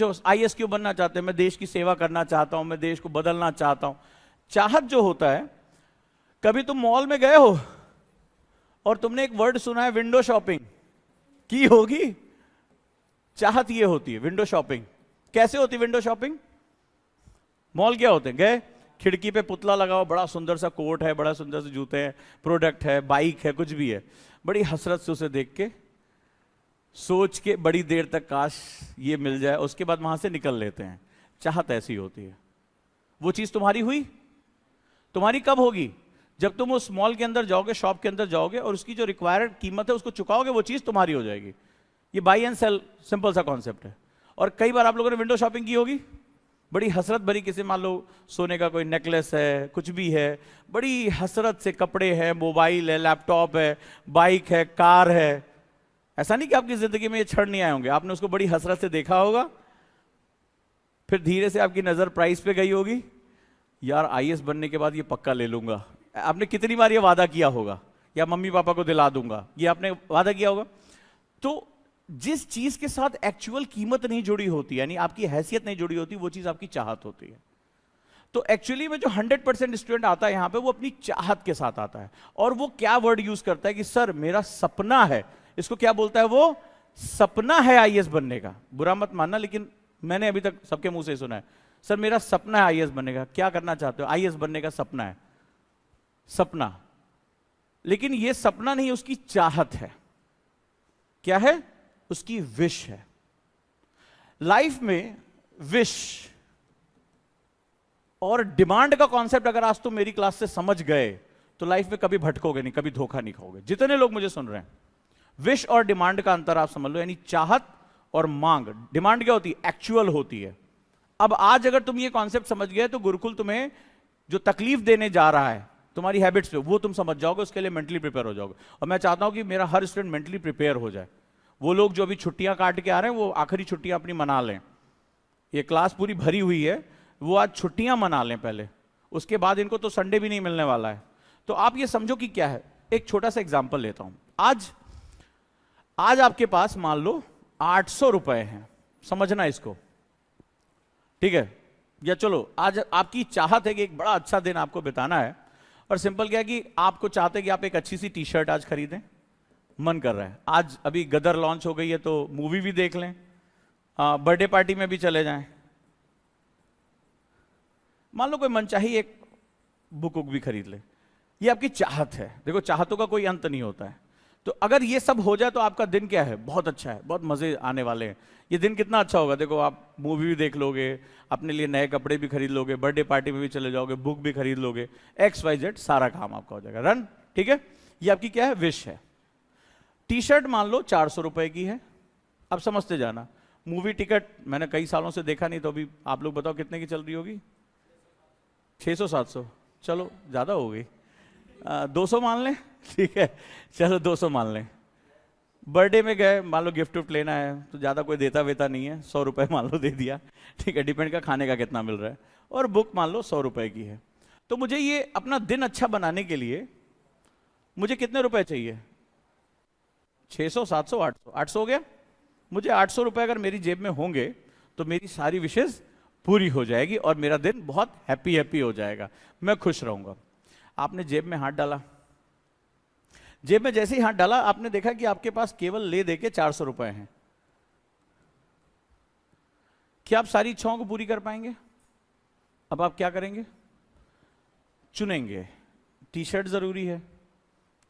पूछो आईएएस क्यों बनना चाहते हैं? मैं देश की सेवा करना चाहता हूं, मैं देश को बदलना चाहता हूं। चाहत जो होता है, कभी तुम मॉल में गए हो और तुमने एक वर्ड सुना है विंडो शॉपिंग, की होगी? चाहत ये होती है विंडो शॉपिंग। कैसे होती विंडो शॉपिंग? मॉल क्या होते हैं, गए खिड़की पे पुतला लगाओ, बड़ा सुंदर सा कोट है, बड़ा सुंदर से जूते हैं, प्रोडक्ट है, बाइक है, कुछ भी है, बड़ी हसरत से उसे देख के सोच के बड़ी देर तक काश ये मिल जाए, उसके बाद वहां से निकल लेते हैं। चाहत ऐसी होती है। वो चीज तुम्हारी हुई? तुम्हारी कब होगी? जब तुम उस मॉल के अंदर जाओगे, शॉप के अंदर जाओगे और उसकी जो रिक्वायर्ड कीमत है उसको चुकाओगे, वो चीज तुम्हारी हो जाएगी। ये बाई एंड सेल, सिंपल सा कॉन्सेप्ट है। और कई बार आप लोगों ने विंडो शॉपिंग की होगी, बड़ी हसरत भरी, किसी मान लो सोने का कोई नेकलेस है, कुछ भी है, बड़ी हसरत से कपड़े हैं, मोबाइल है, लैपटॉप है, बाइक है, कार है। ऐसा नहीं कि आपकी जिंदगी में ये क्षण नहीं आए होंगे, आपने उसको बड़ी हसरत से देखा होगा, फिर धीरे से आपकी नजर प्राइस पे गई होगी, यार आईएएस बनने के बाद ये पक्का ले लूंगा। आपने कितनी बार ये वादा किया होगा, या मम्मी पापा को दिला दूंगा, ये आपने वादा किया होगा। तो जिस चीज के साथ एक्चुअल कीमत नहीं जुड़ी होती, यानी आपकी हैसियत नहीं जुड़ी होती, वो चीज आपकी चाहत होती है। तो एक्चुअली में जो 100% स्टूडेंट आता है यहां पे, वो अपनी चाहत के साथ आता है। और वो क्या वर्ड यूज करता है कि सर मेरा सपना है, इसको क्या बोलता है वो? सपना है आईएएस बनने का। बुरा मत मानना, लेकिन मैंने अभी तक सबके मुंह से सुना है, सर मेरा सपना है आईएएस बनने का। क्या करना चाहते हो? आईएएस बनने का सपना है। सपना, लेकिन ये सपना नहीं, उसकी चाहत है। क्या है? उसकी विश है। लाइफ में विश और डिमांड का कॉन्सेप्ट अगर आज तुम मेरी क्लास से समझ गए तो लाइफ में कभी भटकोगे नहीं, कभी धोखा नहीं खाओगे। जितने लोग मुझे सुन रहे हैं, विश और डिमांड का अंतर आप समझ लो, यानी चाहत और मांग। डिमांड क्या होती है? एक्चुअल होती है। अब आज अगर तुम ये कॉन्सेप्ट समझ गए तो गुरुकुल तुम्हें जो तकलीफ देने जा रहा है तुम्हारी हैबिट्स पे, वो तुम समझ जाओगे, उसके लिए मेंटली प्रिपेयर हो जाओगे। और मैं चाहता हूं कि मेरा हर स्टूडेंट मेंटली प्रिपेयर हो जाए। वो लोग जो अभी छुट्टियां काट के आ रहे हैं, वो आखिरी छुट्टियां अपनी मना लें। ये क्लास पूरी भरी हुई है, वो आज छुट्टियां मना लें पहले, उसके बाद इनको तो संडे भी नहीं मिलने वाला है। तो आप ये समझो कि क्या है। एक छोटा सा एग्जाम्पल लेता हूं। आज आपके पास मान लो 800 रुपए हैं, समझना इसको, ठीक है? या चलो आज आपकी चाहत है कि एक बड़ा अच्छा दिन आपको बिताना है, और सिंपल क्या है कि आपको चाहते हैं कि आप एक अच्छी सी टी शर्ट आज खरीदें, मन कर रहा है। आज अभी गदर लॉन्च हो गई है तो मूवी भी देख लें, बर्थडे पार्टी में भी चले जाएं। मान लो कोई मनचाही एक बुक भी खरीद ले, ये आपकी चाहत है। देखो चाहतों का कोई अंत नहीं होता है। तो अगर ये सब हो जाए तो आपका दिन क्या है? बहुत अच्छा है, बहुत मजे आने वाले हैं। ये दिन कितना अच्छा होगा, देखो आप मूवी भी देख लोगे, अपने लिए नए कपड़े भी खरीद लोगे, बर्थडे पार्टी में भी चले जाओगे, बुक भी खरीद लोगे, XYZ सारा काम आपका हो जाएगा रन। ठीक है, ये आपकी क्या है? विश है। टी शर्ट मान लो 400 रुपए की है। अब समझते जाना, मूवी टिकट मैंने कई सालों से देखा नहीं, तो अभी आप लोग बताओ कितने की चल रही होगी? 600-700, चलो ज्यादा हो गई, 200 मान लें, ठीक है चलो 200 मान लें। बर्थडे में गए, मान लो गिफ्ट विफ्ट लेना है तो ज्यादा कोई देता वेता नहीं है, 100 रुपए मान लो दे दिया, ठीक है, डिपेंड का खाने का कितना मिल रहा है। और बुक मान लो 100 रुपए की है। तो मुझे ये अपना दिन अच्छा बनाने के लिए मुझे कितने रुपए चाहिए? 600, 700, 800, 800 हो गया। मुझे 800 रुपए अगर मेरी जेब में होंगे तो मेरी सारी विशेष पूरी हो जाएगी और मेरा दिन बहुत हैप्पी हो जाएगा, मैं खुश रहूंगा। आपने जेब में हाथ डाला, जेब में जैसे ही हाथ डाला आपने देखा कि आपके पास केवल ले दे के 400 रुपए हैं। क्या आप सारी इच्छाओं को पूरी कर पाएंगे? अब आप क्या करेंगे? चुनेंगे। टी शर्ट जरूरी है,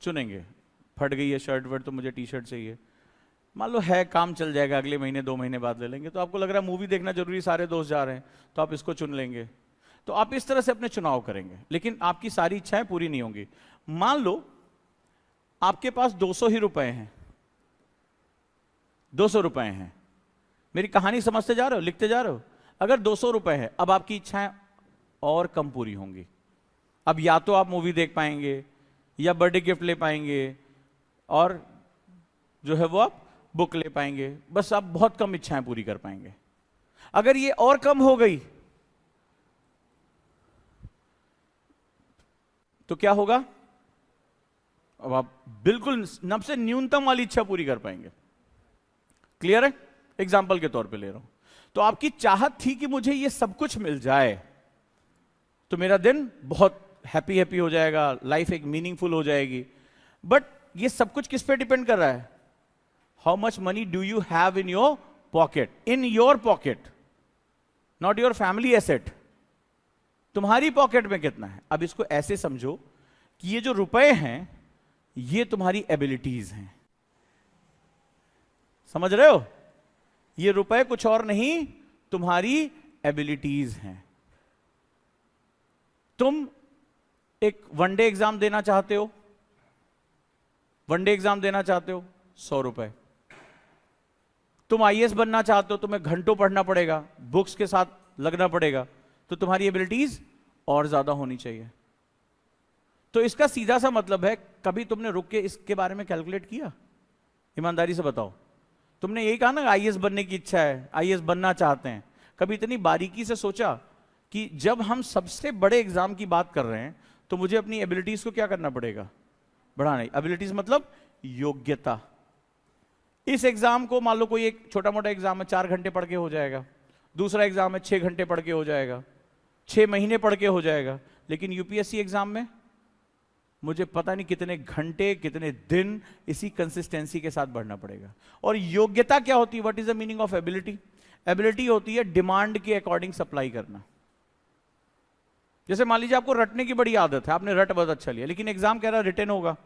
चुनेंगे। फट गई है शर्ट वर्ट तो मुझे टी शर्ट चाहिए। मान लो है काम चल जाएगा, अगले महीने 2 महीने बाद ले लेंगे। तो आपको लग रहा है मूवी देखना जरूरी, सारे दोस्त जा रहे हैं तो आप इसको चुन लेंगे। तो आप इस तरह से अपने चुनाव करेंगे, लेकिन आपकी सारी इच्छाएं पूरी नहीं होंगी। मान लो आपके पास 200 ही रुपए हैं, 200 रुपए हैं। मेरी कहानी समझते जा रहे हो, लिखते जा रहे हो? अगर 200 रुपए है, अब आपकी इच्छाएं और कम पूरी होंगी। अब या तो आप मूवी देख पाएंगे, या बर्थडे गिफ्ट ले पाएंगे, और जो है वो आप बुक ले पाएंगे। बस आप बहुत कम इच्छाएं पूरी कर पाएंगे। अगर ये और कम हो गई तो क्या होगा? अब आप बिल्कुल नब से न्यूनतम वाली इच्छा पूरी कर पाएंगे। क्लियर है? एग्जाम्पल के तौर पे ले रहा हूं। तो आपकी चाहत थी कि मुझे ये सब कुछ मिल जाए तो मेरा दिन बहुत हैप्पी हैप्पी हो जाएगा, लाइफ एक मीनिंगफुल हो जाएगी। बट ये सब कुछ किस पे डिपेंड कर रहा है? How much money do you have in your pocket, in your pocket, not your family asset. तुम्हारी पॉकेट में कितना है? अब इसको ऐसे समझो कि ये जो रुपए हैं ये तुम्हारी एबिलिटीज हैं। समझ रहे हो? ये रुपए कुछ और नहीं, तुम्हारी एबिलिटीज हैं। तुम एक वनडे एग्जाम देना चाहते हो, वनडे एग्जाम देना चाहते हो, 100 रुपए। तुम आईएएस बनना चाहते हो, तुम्हें घंटों पढ़ना पड़ेगा, बुक्स के साथ लगना पड़ेगा, तो तुम्हारी एबिलिटीज और ज्यादा होनी चाहिए। तो इसका सीधा सा मतलब है, कभी तुमने रुक के इसके बारे में कैलकुलेट किया? ईमानदारी से बताओ। तुमने यही कहा ना आईएएस बनने की इच्छा है, आईएएस बनना चाहते हैं, कभी इतनी बारीकी से सोचा कि जब हम सबसे बड़े एग्जाम की बात कर रहे हैं तो मुझे अपनी एबिलिटीज को क्या करना पड़ेगा? बढ़ाना। एबिलिटीज मतलब योग्यता। इस एग्जाम को मान लो कोई एक छोटा मोटा एग्जाम है, 4 घंटे पढ़ के हो जाएगा, दूसरा एग्जाम है 6 घंटे पढ़ के हो जाएगा, 6 महीने पढ़ के हो जाएगा, लेकिन यूपीएससी एग्जाम में मुझे पता नहीं कितने घंटे कितने दिन इसी कंसिस्टेंसी के साथ बढ़ना पड़ेगा। और योग्यता क्या होती है? What is the meaning of ability? Ability होती है डिमांड के अकॉर्डिंग सप्लाई करना। जैसे मान लीजिए आपको रटने की बड़ी आदत है, आपने रट बहुत अच्छा लिया, लेकिन एग्जाम कह रहा रिटन होगा,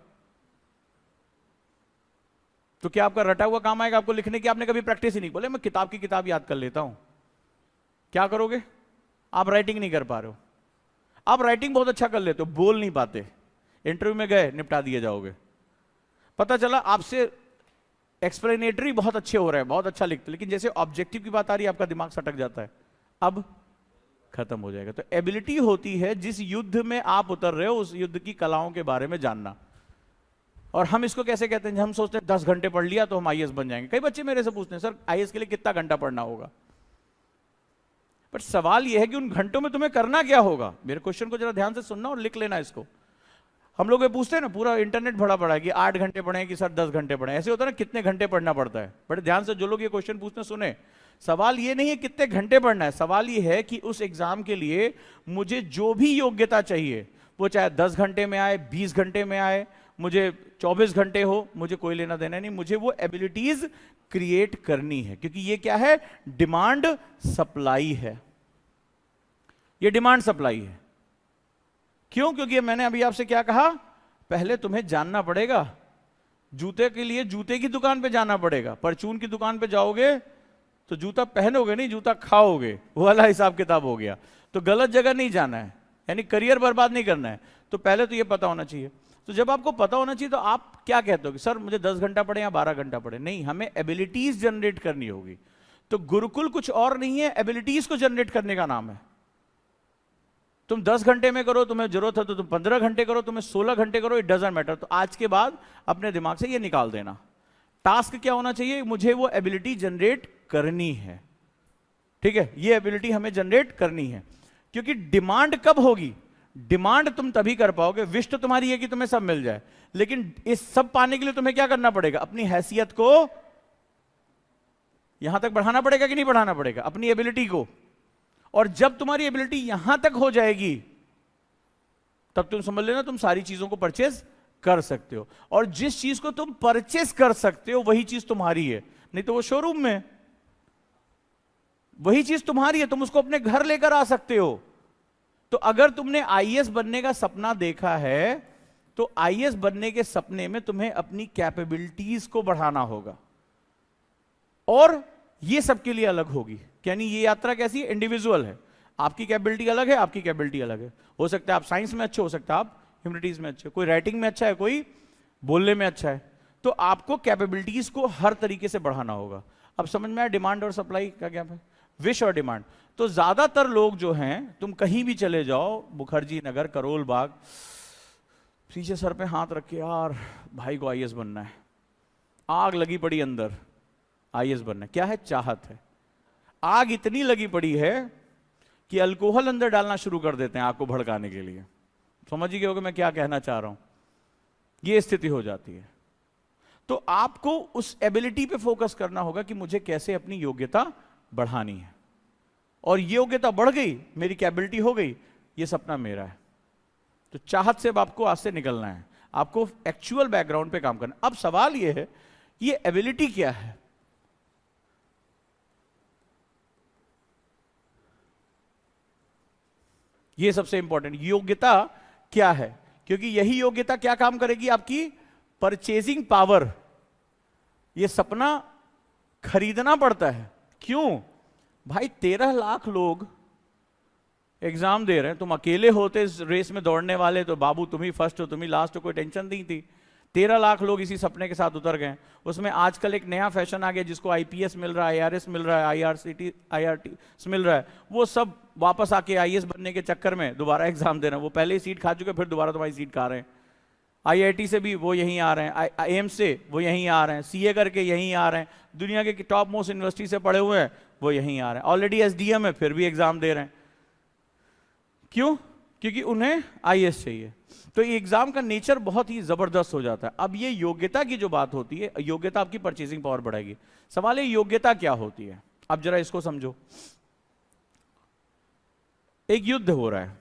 तो क्या आपका रटा हुआ काम आएगा आपको लिखने की? आपने कभी प्रैक्टिस ही नहीं, बोले मैं किताब की किताब याद कर लेता हूं, क्या करोगे? आप राइटिंग नहीं कर पा रहे हो। आप राइटिंग बहुत अच्छा कर लेते हो, बोल नहीं पाते, इंटरव्यू में गए निपटा दिए जाओगे। पता चला आपसे एक्सप्लेनेटरी बहुत अच्छे हो रहे हैं, बहुत अच्छा लिखते, लेकिन जैसे ऑब्जेक्टिव की बात आ रही है आपका दिमाग सटक जाता है, अब खत्म हो जाएगा। तो एबिलिटी होती है जिस युद्ध में आप उतर रहे हो उस युद्ध की कलाओं के बारे में जानना। और हम इसको कैसे कहते हैं? हम सोचते हैं 10 घंटे पढ़ लिया तो हम आईएएस बन जाएंगे। कई बच्चे मेरे से पूछते हैं सर आईएएस के लिए कितना घंटा पढ़ना होगा? बट सवाल यह है कि उन घंटों में तुम्हें करना क्या होगा? मेरे क्वेश्चन को जरा ध्यान से सुनना और लिख लेना इसको। हम लोग ये पूछते हैं ना, पूरा इंटरनेट भरा पड़ा है कि 8 घंटे पढ़े कि सर 10 घंटे पढ़े। ऐसे होता है ना, कितने घंटे पढ़ना पड़ता है? बड़े ध्यान से जो लोग ये क्वेश्चन पूछते हैं सुने। सवाल ये नहीं है कितने घंटे पढ़ना है, सवाल ये है कि उस एग्जाम के लिए मुझे जो भी योग्यता चाहिए, वो चाहे 10 घंटे में आए, 20 घंटे में आए, मुझे 24 घंटे हो, मुझे कोई लेना देना नहीं, मुझे वो एबिलिटीज क्रिएट करनी है। क्योंकि ये क्या है? डिमांड सप्लाई है। ये डिमांड सप्लाई है। क्यों? क्योंकि मैंने अभी आपसे क्या कहा? पहले तुम्हें जानना पड़ेगा, जूते के लिए जूते की दुकान पे जाना पड़ेगा। परचून की दुकान पे जाओगे तो जूता पहनोगे नहीं, जूता खाओगे, वो वाला हिसाब किताब हो गया। तो गलत जगह नहीं जाना है, यानी करियर बर्बाद नहीं करना है। तो पहले तो ये पता होना चाहिए। तो जब आपको पता होना चाहिए तो आप क्या कहते हो कि सर मुझे 10 घंटा पढ़े या 12 घंटा पढ़े? नहीं, हमें एबिलिटीज जनरेट करनी होगी। तो गुरुकुल कुछ और नहीं है, एबिलिटीज को जनरेट करने का नाम है। तुम 10 घंटे में करो, तुम्हें जरूरत है तो तुम 15 घंटे करो, तुम्हें 16 घंटे करो, इट डजंट मैटर। तो आज के बाद अपने दिमाग से ये निकाल देना, टास्क क्या होना चाहिए? मुझे वो एबिलिटी जनरेट करनी है। ठीक है, ये एबिलिटी हमें जनरेट करनी है। क्योंकि डिमांड कब होगी? डिमांड तुम तभी कर पाओगे, विश तो तुम्हारी है कि तुम्हें सब मिल जाए, लेकिन इस सब पाने के लिए तुम्हें क्या करना पड़ेगा? अपनी हैसियत को यहां तक बढ़ाना पड़ेगा कि नहीं बढ़ाना पड़ेगा? अपनी एबिलिटी को। और जब तुम्हारी एबिलिटी यहां तक हो जाएगी तब तुम समझ लेना तुम सारी चीजों को परचेज कर सकते हो। और जिस चीज को तुम परचेज कर सकते हो वही चीज तुम्हारी है, नहीं तो वो शोरूम में। वही चीज तुम्हारी है, तुम उसको अपने घर लेकर आ सकते हो। तो अगर तुमने आईएएस बनने का सपना देखा है तो आईएएस बनने के सपने में तुम्हें अपनी कैपेबिलिटीज को बढ़ाना होगा, और ये सबके लिए अलग होगी। यानी ये यात्रा कैसी है? इंडिविजुअल है। आपकी कैपेबिलिटी अलग है, आपकी कैपेबिलिटी अलग है। हो सकता है आप साइंस में अच्छे, हो सकता है आप ह्यूमैनिटीज में अच्छे, कोई राइटिंग में अच्छा है, कोई बोलने में अच्छा है। तो आपको कैपेबिलिटीज को हर तरीके से बढ़ाना होगा। अब समझ में आया डिमांड और सप्लाई का क्या है? विश और डिमांड। तो ज्यादातर लोग जो हैं, तुम कहीं भी चले जाओ, मुखर्जी नगर, करोल बाग, पीछे सर पे हाथ रख के, यार भाई को आईएएस बनना है, आग लगी पड़ी अंदर, आईएएस बनना है। क्या है? चाहत है। आग इतनी लगी पड़ी है कि अल्कोहल अंदर डालना शुरू कर देते हैं आग को भड़काने के लिए। समझ ही गए होगे मैं क्या कहना चाह रहा हूं। यह स्थिति हो जाती है। तो आपको उस एबिलिटी पे फोकस करना होगा कि मुझे कैसे अपनी योग्यता बढ़ानी है। और ये योग्यता बढ़ गई, मेरी कैपेबिलिटी हो गई, ये सपना मेरा है। तो चाहत से अब आपको आज से निकलना है, आपको एक्चुअल बैकग्राउंड पे काम करना। अब सवाल ये है, ये एबिलिटी क्या है? ये सबसे इंपॉर्टेंट, योग्यता क्या है? क्योंकि यही योग्यता क्या काम करेगी? आपकी परचेजिंग पावर। ये सपना खरीदना पड़ता है। क्यों भाई? 13 लाख लोग एग्जाम दे रहे हैं, तुम अकेले होते इस रेस में दौड़ने वाले तो बाबू तुम ही फर्स्ट हो, तुम ही लास्ट हो, कोई टेंशन नहीं थी। 13 लाख लोग इसी सपने के साथ उतर गए। उसमें आजकल एक नया फैशन आ गया जिसको आईपीएस मिल रहा है, आईआरएस मिल रहा है, आईआरटी मिल रहा है, वो सब वापस आके आईएएस बनने के चक्कर में दोबारा एग्जाम दे रहे हैं। वो पहले ही सीट खा चुके, फिर दोबारा तुम्हारी सीट खा रहे हैं। आईआईटी से भी वो यहीं आ रहे हैं, एम्स से वो यहीं आ रहे हैं, सीए करके यहीं आ रहे हैं, दुनिया के टॉप मोस्ट यूनिवर्सिटी से पढ़े हुए हैं वो यहीं आ रहे हैं। ऑलरेडी एसडीएम है फिर भी एग्जाम दे रहे हैं। क्यों? क्योंकि उन्हें आईएएस चाहिए। तो ये एग्जाम का नेचर बहुत ही जबरदस्त हो जाता है। अब ये योग्यता की जो बात होती है, योग्यता आपकी परचेसिंग पावर बढ़ाएगी। सवाल है योग्यता क्या होती है? अब जरा इसको समझो। एक युद्ध हो रहा है,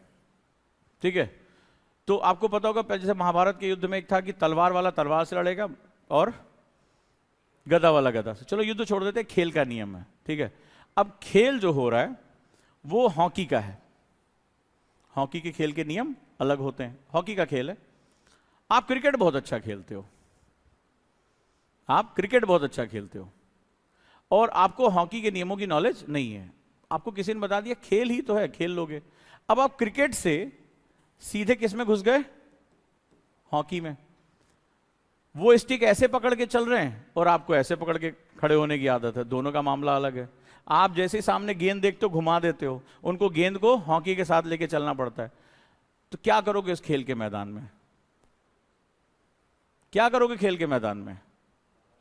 ठीक है? तो आपको पता होगा जैसे महाभारत के युद्ध में एक था कि तलवार वाला तलवार से लड़ेगा और गदा वाला गदा से। चलो युद्ध छोड़ देते, खेल का नियम है, ठीक है? अब खेल जो हो रहा है वो हॉकी का है। हॉकी के खेल के नियम अलग होते हैं। हॉकी का खेल है, आप क्रिकेट बहुत अच्छा खेलते हो, आप क्रिकेट बहुत अच्छा खेलते हो और आपको हॉकी के नियमों की नॉलेज नहीं है। आपको किसी ने बता दिया खेल ही तो है, खेल लोगे। अब आप क्रिकेट से सीधे किस में घुस गए? हॉकी में। वो स्टिक ऐसे पकड़ के चल रहे हैं और आपको ऐसे पकड़ के खड़े होने की आदत है। दोनों का मामला अलग है। आप जैसे ही सामने गेंद देखते हो घुमा देते हो, उनको गेंद को हॉकी के साथ लेके चलना पड़ता है। तो क्या करोगे इस खेल के मैदान में? क्या करोगे खेल के मैदान में?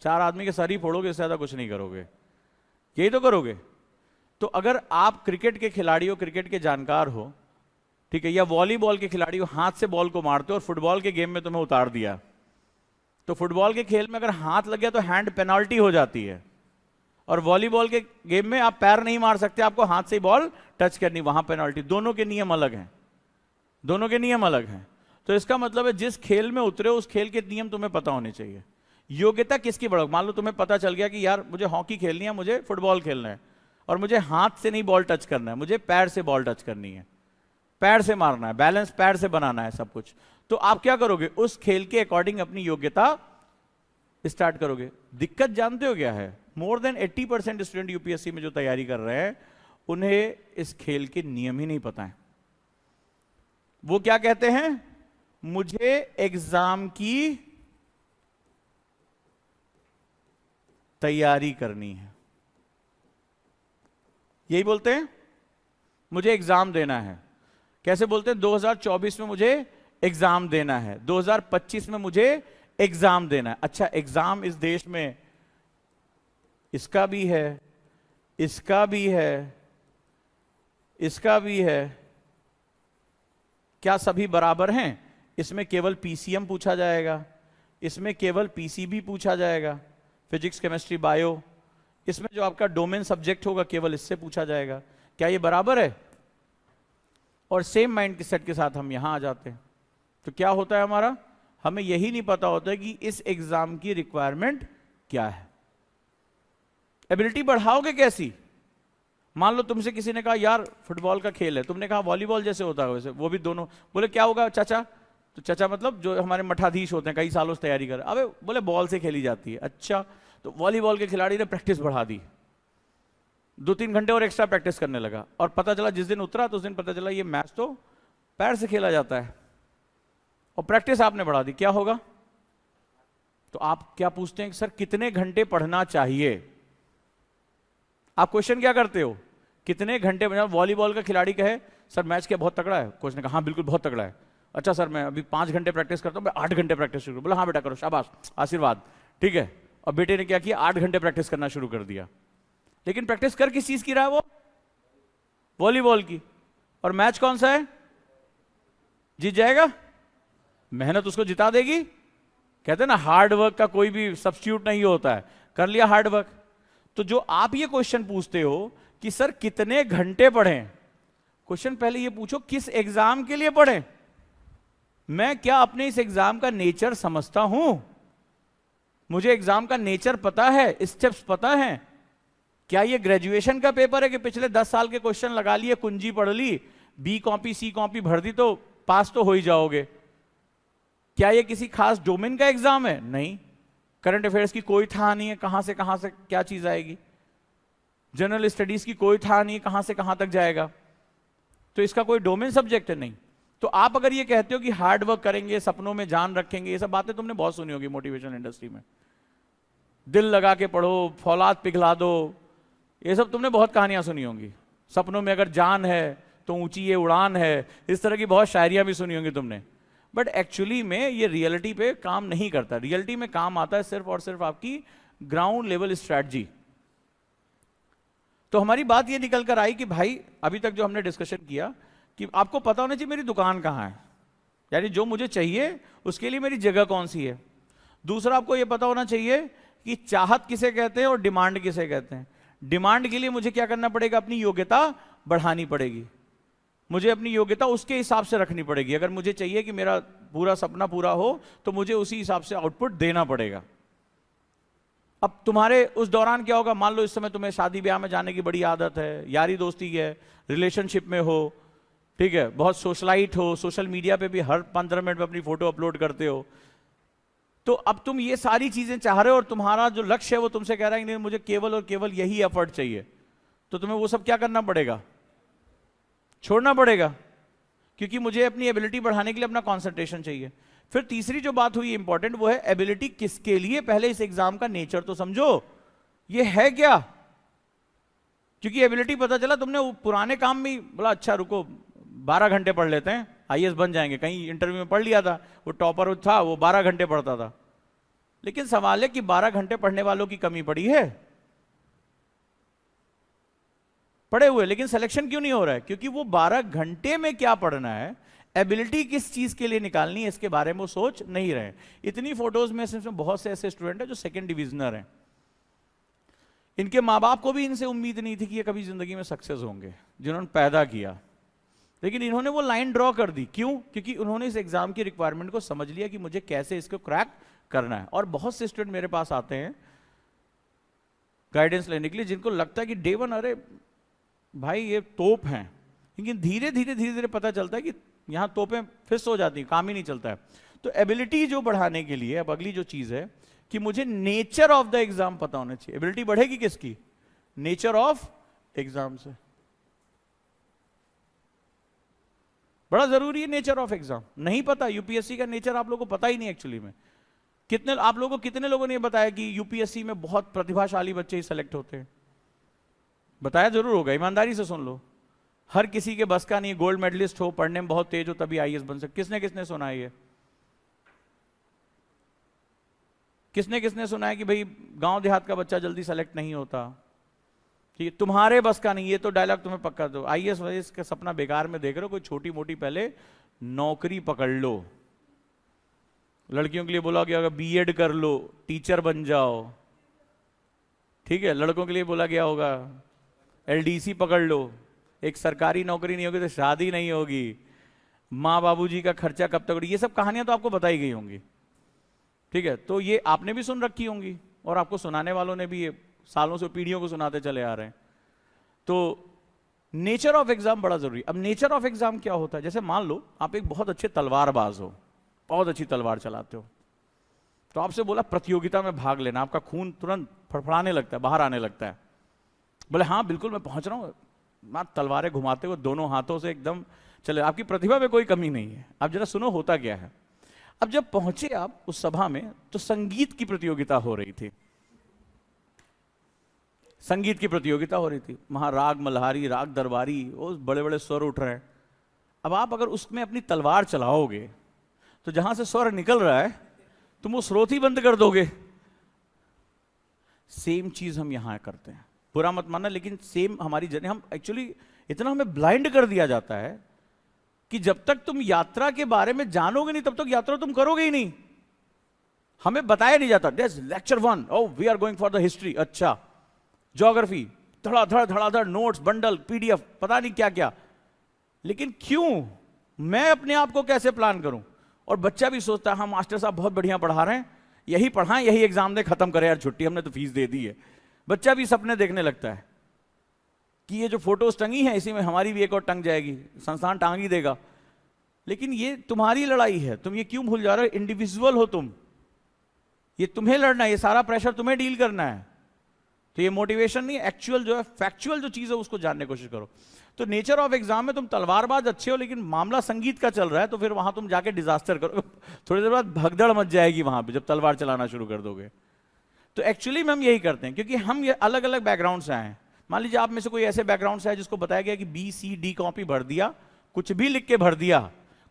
4 आदमी के सर ही फोड़ोगे, इससे ज्यादा कुछ नहीं करोगे। यही तो करोगे। तो अगर आप क्रिकेट के खिलाड़ी हो, क्रिकेट के जानकार हो, ठीक है, या वॉलीबॉल के खिलाड़ी हो, हाथ से बॉल को मारते हो और फुटबॉल के गेम में तुम्हें उतार दिया, तो फुटबॉल के खेल में अगर हाथ लग गया तो हैंड पेनल्टी हो जाती है। और वॉलीबॉल के गेम में आप पैर नहीं मार सकते, आपको हाथ से ही बॉल टच करनी, वहां पेनल्टी। दोनों के नियम अलग हैं, दोनों के नियम अलग हैं। तो इसका मतलब है जिस खेल में उतरे उस खेल के नियम तुम्हें पता होने चाहिए। योग्यता किसकी बढ़? मान लो तुम्हें पता चल गया कि यार मुझे हॉकी खेलनी है, मुझे फुटबॉल खेलना है और मुझे हाथ से नहीं बॉल टच करना है, मुझे पैर से बॉल टच करनी है, पैर से मारना है, बैलेंस पैर से बनाना है सब कुछ। तो आप क्या करोगे? उस खेल के अकॉर्डिंग अपनी योग्यता स्टार्ट करोगे। दिक्कत जानते हो क्या है? मोर देन 80% स्टूडेंट यूपीएससी में जो तैयारी कर रहे हैं उन्हें इस खेल के नियम ही नहीं पता है। वो क्या कहते हैं? मुझे एग्जाम की तैयारी करनी है, यही बोलते हैं। मुझे एग्जाम देना है। कैसे बोलते हैं? 2024 में मुझे एग्जाम देना है, 2025 में मुझे एग्जाम देना है। अच्छा, एग्जाम इस देश में इसका भी है, इसका भी है, इसका भी है। क्या सभी बराबर हैं? इसमें केवल पीसीएम पूछा जाएगा, इसमें केवल पीसीबी पूछा जाएगा, फिजिक्स केमिस्ट्री बायो। इसमें जो आपका डोमेन सब्जेक्ट होगा केवल इससे पूछा जाएगा। क्या ये बराबर है? और सेम माइंड सेट के साथ हम यहां आ जाते हैं तो क्या होता है हमारा? हमें यही नहीं पता होता है कि इस एग्जाम की रिक्वायरमेंट क्या है। एबिलिटी बढ़ाओगे कैसी? मान लो तुमसे किसी ने कहा यार फुटबॉल का खेल है, तुमने कहा वॉलीबॉल जैसे होता है वैसे। वो भी दोनों बोले क्या होगा चाचा? तो चाचा मतलब जो हमारे मठाधीश होते हैं, कई सालों से तैयारी कर। अबे बोले बॉल से खेली जाती है। अच्छा, तो वॉलीबॉल के खिलाड़ी ने प्रैक्टिस बढ़ा दी, 2-3 घंटे और एक्स्ट्रा प्रैक्टिस करने लगा और पता चला जिस दिन उतरा तो उस दिन पता चला ये मैच तो पैर से खेला जाता है और प्रैक्टिस आपने बढ़ा दी। क्या होगा? तो आप क्या पूछते हैं सर कितने घंटे पढ़ना चाहिए? आप क्वेश्चन क्या करते हो? कितने घंटे? वॉलीबॉल का खिलाड़ी कहे सर मैच क्या बहुत तगड़ा है? कोच ने कहा हाँ बिल्कुल बहुत तगड़ा है। अच्छा सर मैं अभी 5 घंटे प्रैक्टिस करता हूं, मैं 8 घंटे प्रैक्टिस शुरू। बोला हाँ बेटा करो, शाबाश, आशीर्वाद, ठीक है। और बेटे ने क्या किया? 8 घंटे प्रैक्टिस करना शुरू कर दिया। लेकिन प्रैक्टिस कर किस चीज की रहा है वो? वॉलीबॉल की। और मैच कौन सा है? जीत जाएगा? मेहनत उसको जिता देगी। कहते हैं ना हार्ड वर्क का कोई भी सब्स्टिट्यूट नहीं होता है। कर लिया हार्ड वर्क। तो जो आप ये क्वेश्चन पूछते हो कि सर कितने घंटे पढ़ें। क्वेश्चन पहले ये पूछो किस एग्जाम के लिए पढ़ें। मैं क्या अपने इस एग्जाम का नेचर समझता हूं? मुझे एग्जाम का नेचर पता है, स्टेप्स पता है? क्या ये ग्रेजुएशन का पेपर है कि पिछले 10 साल के क्वेश्चन लगा लिए, कुंजी पढ़ ली, बी कॉपी सी कॉपी भर दी तो पास तो हो ही जाओगे? क्या ये किसी खास डोमेन का एग्जाम है? नहीं। करंट अफेयर्स की कोई था नहीं है, कहां से क्या चीज आएगी। जनरल स्टडीज की कोई था नहीं, कहां से कहां तक जाएगा। तो इसका कोई डोमेन सब्जेक्ट है? नहीं। तो आप अगर ये कहते हो कि हार्ड वर्क करेंगे, सपनों में जान रखेंगे, ये सब बातें तुमने बहुत सुनी होगी मोटिवेशन इंडस्ट्री में। दिल लगा के पढ़ो, फौलाद पिघला दो, ये सब तुमने बहुत कहानियां सुनी होंगी। सपनों में अगर जान है तो ऊंची ये उड़ान है, इस तरह की बहुत शायरियां भी सुनी होंगी तुमने। बट एक्चुअली में ये रियलिटी पे काम नहीं करता। रियलिटी में काम आता है सिर्फ और सिर्फ आपकी ग्राउंड लेवल स्ट्रैटेजी। तो हमारी बात ये निकल कर आई कि भाई अभी तक जो हमने डिस्कशन किया कि आपको पता होना चाहिए मेरी दुकान कहाँ है, यानी जो मुझे चाहिए उसके लिए मेरी जगह कौन सी है। दूसरा, आपको यह पता होना चाहिए कि चाहत किसे कहते हैं और डिमांड किसे कहते हैं। डिमांड के लिए मुझे क्या करना पड़ेगा? अपनी योग्यता बढ़ानी पड़ेगी, मुझे अपनी योग्यता उसके हिसाब से रखनी पड़ेगी। अगर मुझे चाहिए कि मेरा पूरा सपना पूरा हो तो मुझे उसी हिसाब से आउटपुट देना पड़ेगा। अब तुम्हारे उस दौरान क्या होगा? मान लो इस समय तुम्हें शादी ब्याह में जाने की बड़ी आदत है, यारी दोस्ती है, रिलेशनशिप में हो, ठीक है, बहुत सोशलाइट हो, सोशल मीडिया पे भी हर 15 मिनट में अपनी फोटो अपलोड करते हो। तो अब तुम ये सारी चीजें चाह रहे हो और तुम्हारा जो लक्ष्य है वो तुमसे कह रहा है कि नहीं, मुझे केवल और केवल यही एफर्ट चाहिए। तो तुम्हें वो सब क्या करना पड़ेगा? छोड़ना पड़ेगा, क्योंकि मुझे अपनी एबिलिटी बढ़ाने के लिए अपना कॉन्सेंट्रेशन चाहिए। फिर तीसरी जो बात हुई इंपॉर्टेंट, वो है एबिलिटी किसके लिए। पहले इस एग्जाम का नेचर तो समझो, ये है क्या। क्योंकि एबिलिटी पता चला तुमने पुराने काम में बोला अच्छा रुको 12 घंटे पढ़ लेते हैं, आईएएस बन जाएंगे। कहीं इंटरव्यू में पढ़ लिया था, वो टॉपर था, वो 12 घंटे पढ़ता था। लेकिन सवाल है कि 12 घंटे पढ़ने वालों की कमी पड़ी है? पढ़े हुए, लेकिन सिलेक्शन क्यों नहीं हो रहा है? क्योंकि वो 12 घंटे में क्या पढ़ना है, एबिलिटी किस चीज के लिए निकालनी है, इसके बारे में वो सोच नहीं रहे। इतनी फोटोज में सिर्फ बहुत से ऐसे स्टूडेंट हैं जो सेकंड डिविजनर हैं। इनके माँ बाप को भी इनसे उम्मीद नहीं थी कि ये कभी जिंदगी में सक्सेस होंगे, जिन्होंने पैदा किया। लेकिन इन्होंने वो लाइन ड्रॉ कर दी। क्यों? क्योंकि उन्होंने इस एग्जाम की रिक्वायरमेंट को समझ लिया कि मुझे कैसे इसको क्रैक करना है। और बहुत से स्टूडेंट मेरे पास आते हैं गाइडेंस लेने के लिए, जिनको लगता है कि डे वन अरे भाई ये तोप हैं, लेकिन धीरे धीरे पता चलता है कि यहां तोपें फिस हो जाती हैं, काम ही नहीं चलता है। तो एबिलिटी जो बढ़ाने के लिए अब अगली जो चीज है कि मुझे नेचर ऑफ द एग्जाम पता होना चाहिए। एबिलिटी बढ़ेगी किसकी? नेचर ऑफ एग्जाम से। बड़ा जरूरी है नेचर ऑफ एग्जाम। नहीं पता यूपीएससी का नेचर, आप लोगों को पता ही नहीं एक्चुअली में। कितने लोगों ने बताया कि यूपीएससी में बहुत प्रतिभाशाली बच्चे ही सेलेक्ट होते हैं? बताया जरूर होगा, ईमानदारी से सुन लो। हर किसी के बस का नहीं, गोल्ड मेडलिस्ट हो, पढ़ने में बहुत तेज हो तभी आईएएस बन सकते। किसने सुना है ये? किसने सुना है कि भाई गांव देहात का बच्चा जल्दी सेलेक्ट नहीं होता? ठीक है, तुम्हारे बस का नहीं, ये तो डायलॉग तुम्हें पक्का दो। आईएएस का सपना बेकार में देख रहे हो, कोई छोटी मोटी पहले नौकरी पकड़ लो। लड़कियों के लिए बोला गया होगा बीएड कर लो, टीचर बन जाओ, ठीक है। लड़कों के लिए बोला गया होगा एलडीसी पकड़ लो, एक सरकारी नौकरी नहीं होगी तो शादी नहीं होगी, माँ बाबूजी का खर्चा कब तक। ये सब कहानियां तो आपको बताई गई होंगी, ठीक है। तो ये आपने भी सुन रखी होंगी और आपको सुनाने वालों ने भी ये सालों से पीढ़ियों को सुनाते चले आ रहे हैं। तो नेचर ऑफ एग्जाम बड़ा जरूरी। अब नेचर ऑफ एग्जाम क्या होता है? जैसे मान लो आप एक बहुत अच्छे तलवारबाज हो, बहुत अच्छी तलवार चलाते हो, तो आपसे बोला प्रतियोगिता में भाग लेना, आपका खून तुरंत फड़फड़ाने लगता है, बाहर आने लगता है। बोले हाँ बिल्कुल मैं पहुंच रहा हूं। मैं तलवारें घुमाते हुए दोनों हाथों से एकदम चले। आपकी प्रतिभा में कोई कमी नहीं है। अब जरा सुनो होता क्या है। अब जब पहुंचे आप उस सभा में तो संगीत की प्रतियोगिता हो रही थी। संगीत की प्रतियोगिता हो रही थी, वहां राग मल्हारी, राग दरबारी, वो बड़े बड़े स्वर उठ रहे हैं। अब आप अगर उसमें अपनी तलवार चलाओगे तो जहां से स्वर निकल रहा है तुम वो स्रोत ही बंद कर दोगे। सेम चीज हम यहां करते हैं, बुरा मत मानना, लेकिन सेम हमारी जर्नी। हम एक्चुअली इतना हमें ब्लाइंड कर दिया जाता है कि जब तक तुम यात्रा के बारे में जानोगे नहीं तब तक यात्रा तुम करोगे ही नहीं। हमें बताया नहीं जाता lecture 1 we are going for the history, अच्छा ज्योग्राफी धड़ाधड़ धड़ाधड़ नोट्स, बंडल, पीडीएफ, पता नहीं क्या क्या। लेकिन क्यों? मैं अपने आप को कैसे प्लान करूं? और बच्चा भी सोचता है हाँ मास्टर साहब बहुत बढ़िया पढ़ा रहे हैं, यही पढ़ाएं, यही एग्जाम दे, खत्म करें यार, छुट्टी, हमने तो फीस दे दी है। बच्चा भी सपने देखने लगता है कि ये जो फोटोज टंगी हैं इसी में हमारी भी एक और टंग जाएगी, संस्थान टांग ही देगा। लेकिन ये तुम्हारी लड़ाई है, तुम ये क्यों भूल जा रहे हो? इंडिविजुअल हो तुम, ये तुम्हें लड़ना है, ये सारा प्रेशर तुम्हें डील करना है। तो ये मोटिवेशन नहीं, एक्चुअल जो है, फैक्चुअल जो चीज है उसको जानने की कोशिश करो। तो नेचर ऑफ एग्जाम में तुम तलवारबाज अच्छे हो, लेकिन मामला संगीत का चल रहा है, तो फिर वहां तुम जाके डिजास्टर करो। थोड़ी देर बाद भगदड़ मच जाएगी वहां पे जब तलवार चलाना शुरू कर दोगे। तो एक्चुअली में हम यही करते हैं, क्योंकि हम ये अलग अलग बैकग्राउंड से आए हैं। मान लीजिए आप में से कोई ऐसे बैकग्राउंड से है जिसको बताया गया कि BCD कॉपी भर दिया, कुछ भी लिख के भर दिया,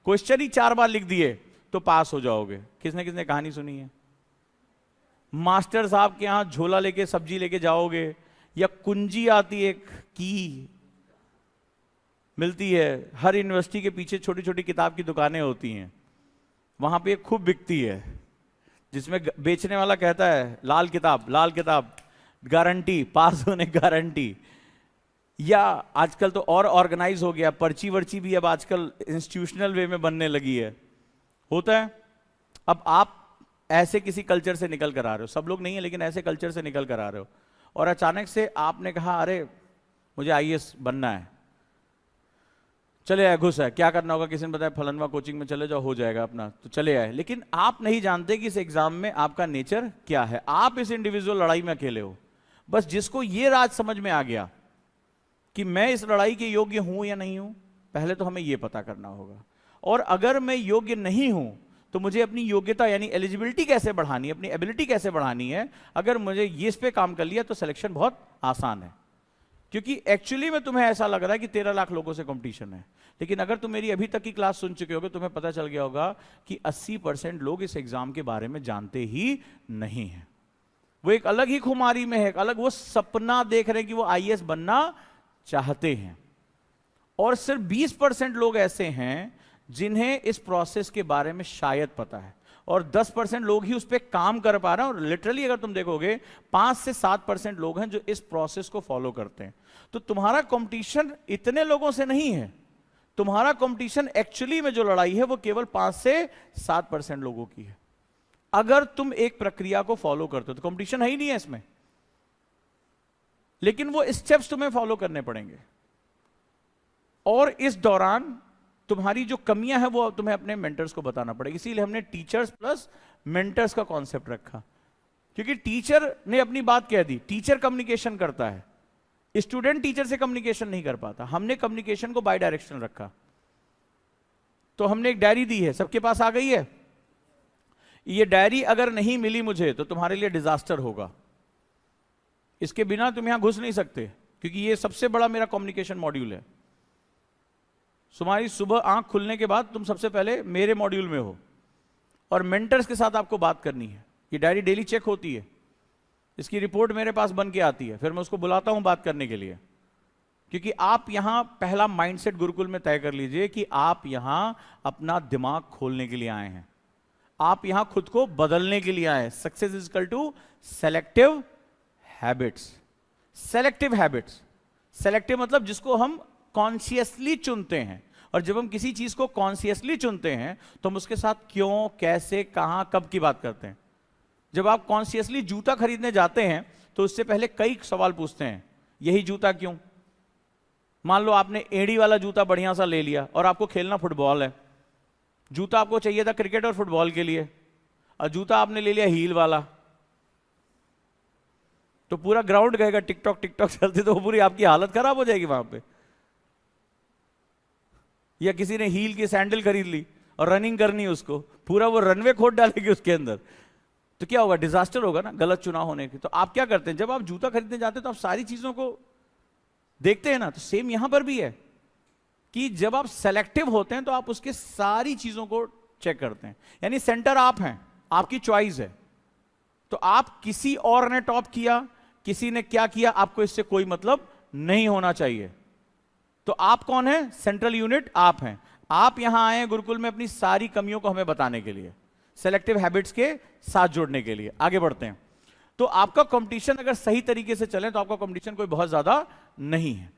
क्वेश्चन ही 4 बार लिख दिए तो पास हो जाओगे। किसने किसने कहानी सुनी है? मास्टर साहब के यहां झोला लेके सब्जी लेके जाओगे, या कुंजी आती है, एक की मिलती है, हर यूनिवर्सिटी के पीछे छोटी छोटी किताब की दुकानें होती हैं, वहां पे खूब बिकती है, जिसमें बेचने वाला कहता है लाल किताब गारंटी, पास होने गारंटी। या आजकल तो और ऑर्गेनाइज हो गया, पर्ची वर्ची भी अब आजकल इंस्टीट्यूशनल वे में बनने लगी है, होता है। अब आप ऐसे किसी कल्चर से निकल कर आ रहे हो, सब लोग नहीं है लेकिन ऐसे कल्चर से निकल कर आ रहे हो, और अचानक से आपने कहा अरे मुझे IAS बनना है, चले आए, घुस है, क्या करना होगा, किसी ने बताया फलनवा कोचिंग में चले जाओ, हो जाएगा अपना, तो चले आए। लेकिन आप नहीं जानते कि इस एग्जाम में आपका नेचर क्या है। आप इस इंडिविजुअल लड़ाई में अकेले हो। बस जिसको ये राज समझ में आ गया कि मैं इस लड़ाई के योग्य हूं या नहीं हूं, पहले तो हमें यह पता करना होगा। और अगर मैं योग्य नहीं हूं तो मुझे अपनी योग्यता यानी एलिजिबिलिटी कैसे बढ़ानी है, अपनी एबिलिटी कैसे बढ़ानी है। अगर मुझे ये इस पे काम कर लिया तो सिलेक्शन बहुत आसान है, क्योंकि एक्चुअली में तुम्हें ऐसा लग रहा है कि 13 लाख लोगों से कंपटीशन है, लेकिन अगर तुम मेरी अभी तक की क्लास सुन चुके होगे तुम्हें पता चल गया होगा कि 80% लोग इस एग्जाम के बारे में जानते ही नहीं है। वो एक अलग ही खुमारी में है, एक अलग वो सपना देख रहे हैं कि वो IAS बनना चाहते हैं। और सिर्फ 20% लोग ऐसे हैं जिन्हें इस प्रोसेस के बारे में शायद पता है, और 10% लोग ही उस पर काम कर पा रहे हैं। और लिटरली अगर तुम देखोगे 5 से 7% लोग हैं जो इस प्रोसेस को फॉलो करते हैं। तो तुम्हारा कंपटीशन इतने लोगों से नहीं है, तुम्हारा कंपटीशन एक्चुअली में जो लड़ाई है वो केवल 5 से 7% लोगों की है। अगर तुम एक प्रक्रिया को फॉलो करते हो तो कंपटीशन है ही नहीं है इसमें, लेकिन वो स्टेप्स तुम्हें फॉलो करने पड़ेंगे। और इस दौरान तुम्हारी जो कमियां हैं वो तुम्हें अपने मेंटर्स को बताना पड़ेगा। इसीलिए हमने टीचर्स प्लस मेंटर्स का कॉन्सेप्ट रखा, क्योंकि टीचर ने अपनी बात कह दी, टीचर कम्युनिकेशन करता है, स्टूडेंट टीचर से कम्युनिकेशन नहीं कर पाता। हमने कम्युनिकेशन को बाय डायरेक्शनल रखा। तो हमने एक डायरी दी है, सबके पास आ गई है। ये डायरी अगर नहीं मिली मुझे तो तुम्हारे लिए डिजास्टर होगा। इसके बिना तुम यहां घुस नहीं सकते, क्योंकि ये सबसे बड़ा मेरा कम्युनिकेशन मॉड्यूल है। तुम्हारी सुबह आंख खुलने के बाद तुम सबसे पहले मेरे मॉड्यूल में हो, और मेंटर्स के साथ आपको बात करनी है। ये डायरी डेली चेक होती है, इसकी रिपोर्ट मेरे पास बन के आती है, फिर मैं उसको बुलाता हूं बात करने के लिए। क्योंकि आप यहां पहला माइंडसेट गुरुकुल में तय कर लीजिए कि आप यहां अपना दिमाग खोलने के लिए आए हैं, आप यहां खुद को बदलने के लिए आए हैं। Success is equal to selective habits. Selective habits, selective मतलब जिसको हम कॉन्शियसली चुनते हैं। और जब हम किसी चीज को कॉन्शियसली चुनते हैं तो हम उसके साथ क्यों, कैसे, कहां, कब की बात करते हैं। जब आप कॉन्शियसली जूता खरीदने जाते हैं तो उससे पहले कई सवाल पूछते हैं, यही जूता क्यों। मान लो आपने एड़ी वाला जूता बढ़िया सा ले लिया और आपको खेलना फुटबॉल है, जूता आपको चाहिए था क्रिकेट और फुटबॉल के लिए, और जूता आपने ले लिया हील वाला, तो पूरा ग्राउंड गएगा टिकटॉक टिकटॉक चलते, तो पूरी आपकी हालत खराब हो जाएगी वहां पे। या किसी ने हील की सैंडल खरीद ली और रनिंग करनी है उसको, पूरा वो रनवे खोद डालेगी उसके अंदर, तो क्या होगा, डिजास्टर होगा ना, गलत चुनाव होने की। तो आप क्या करते हैं, जब आप जूता खरीदने जाते हैं तो आप सारी चीजों को देखते हैं ना। तो सेम यहां पर भी है कि जब आप सेलेक्टिव होते हैं तो आप उसके सारी चीजों को चेक करते हैं। यानी सेंटर आप हैं, आपकी चॉइस है। तो आप किसी और ने टॉप किया, किसी ने क्या किया, आपको इससे कोई मतलब नहीं होना चाहिए। तो आप कौन है, सेंट्रल यूनिट आप हैं। आप यहां आए हैं गुरुकुल में अपनी सारी कमियों को हमें बताने के लिए, सेलेक्टिव हैबिट्स के साथ जोड़ने के लिए। आगे बढ़ते हैं। तो आपका कंपटीशन अगर सही तरीके से चले तो आपका कंपटीशन कोई बहुत ज्यादा नहीं है।